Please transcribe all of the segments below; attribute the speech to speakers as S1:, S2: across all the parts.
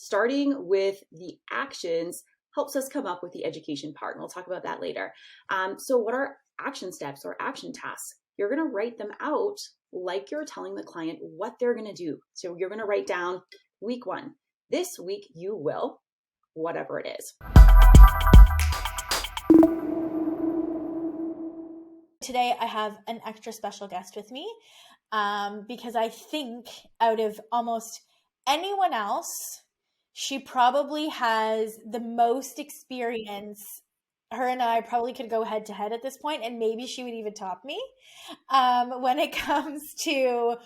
S1: starting with the actions helps us come up with the education part. And we'll talk about that later. So what are action steps or action tasks? You're going to write them out like you're telling the client what they're going to do. So you're going to write down week 1. This week you will, whatever it is.
S2: Today I have an extra special guest with me because I think out of almost anyone else, she probably has the most experience. Her and I probably could go head to head at this point, and maybe she would even top me when it comes to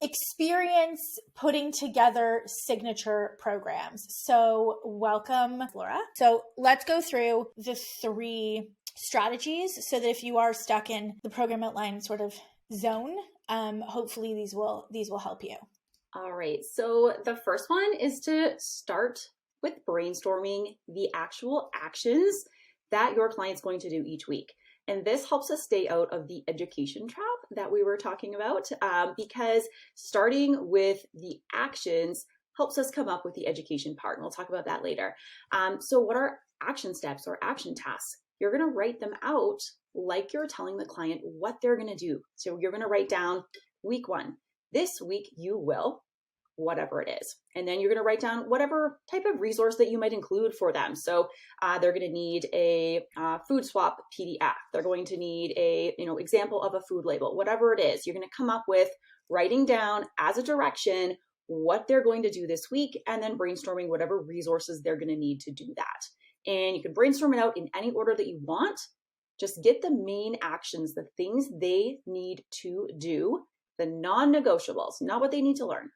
S2: experience putting together signature programs. So welcome, Laura. So let's go through the 3 strategies so that if you are stuck in the program outline sort of zone, hopefully these will help you.
S1: All right. So the first one is to start with brainstorming the actual actions that your client's going to do each week. And this helps us stay out of the education trap that we were talking about, because starting with the actions helps us come up with the education part. And we'll talk about that later. So what are action steps or action tasks? You're going to write them out like you're telling the client what they're going to do. So you're going to write down week 1. This week you will, whatever it is. And then you're going to write down whatever type of resource that you might include for them. So they're going to need a food swap PDF. They're going to need a example of a food label, whatever it is. You're going to come up with writing down as a direction what they're going to do this week, and then brainstorming whatever resources they're going to need to do that. And you can brainstorm it out in any order that you want. Just get the main actions, the things they need to do, the non-negotiables, not what they need to learn,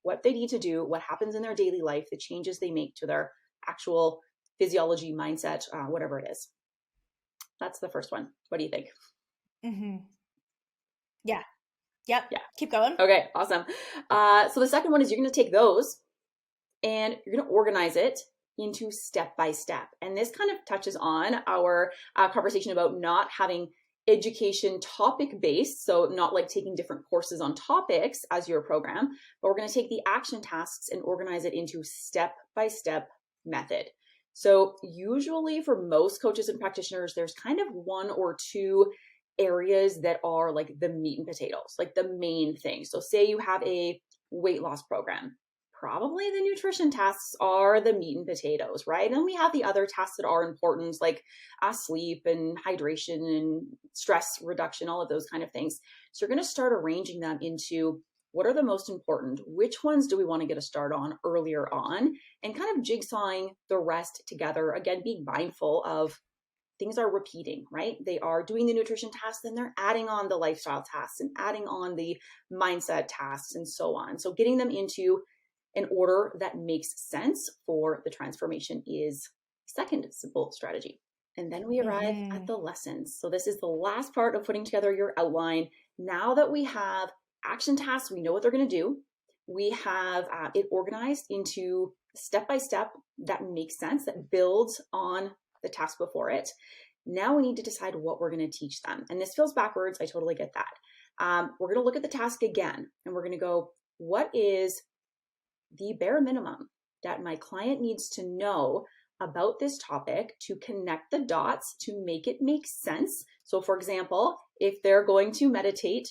S1: what they need to do, what happens in their daily life, the changes they make to their actual physiology, mindset, whatever it is. That's the first one. What do you think?
S2: Mm-hmm. Yeah. Yep.
S1: Yeah.
S2: Keep going.
S1: Okay, awesome. So the second one is you're going to take those and you're going to organize it into step by step. And this kind of touches on our conversation about not having education topic based. So not like taking different courses on topics as your program, but we're going to take the action tasks and organize it into step by step method. So usually for most coaches and practitioners, there's kind of 1 or 2 areas that are like the meat and potatoes, like the main thing. So say you have a weight loss program. Probably the nutrition tasks are the meat and potatoes, right? And then we have the other tasks that are important, like sleep and hydration and stress reduction, all of those kind of things. So you're going to start arranging them into what are the most important, which ones do we want to get a start on earlier on, and kind of jigsawing the rest together. Again, being mindful of things are repeating, right? They are doing the nutrition tasks, then they're adding on the lifestyle tasks and adding on the mindset tasks and so on. So getting them into an order that makes sense for the transformation is second simple strategy. And then we arrive at the lessons. So this is the last part of putting together your outline. Now that we have action tasks, we know what they're going to do. We have it organized into step-by-step that makes sense, that builds on the task before it. Now we need to decide what we're going to teach them. And this feels backwards. I totally get that. We're going to look at the task again, and we're going to go, what is the bare minimum that my client needs to know about this topic to connect the dots to make it make sense? So for example, if they're going to meditate,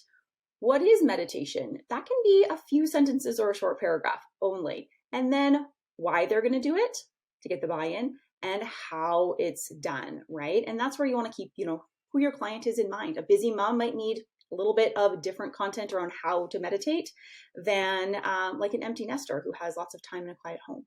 S1: what is meditation? That can be a few sentences or a short paragraph only. And then why they're going to do it to get the buy-in and how it's done, right? And that's where you want to keep, who your client is in mind. A busy mom might need a little bit of different content around how to meditate than like an empty nester who has lots of time in a quiet home.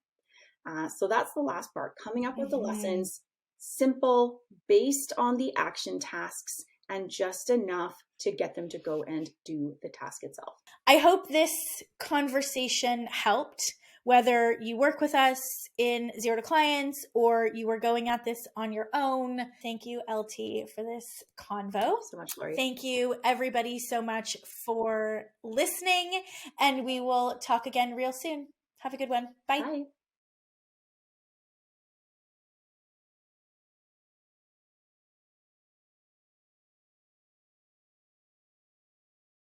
S1: So that's the last part, coming up with the lessons, simple, based on the action tasks, and just enough to get them to go and do the task itself.
S2: I hope this conversation helped, whether you work with us in Zero to Clients or you are going at this on your own. Thank you, LT, for this convo.
S1: Thank you so much, Lori.
S2: Thank you, everybody, so much for listening, and we will talk again real soon. Have a good one. Bye.
S1: Bye.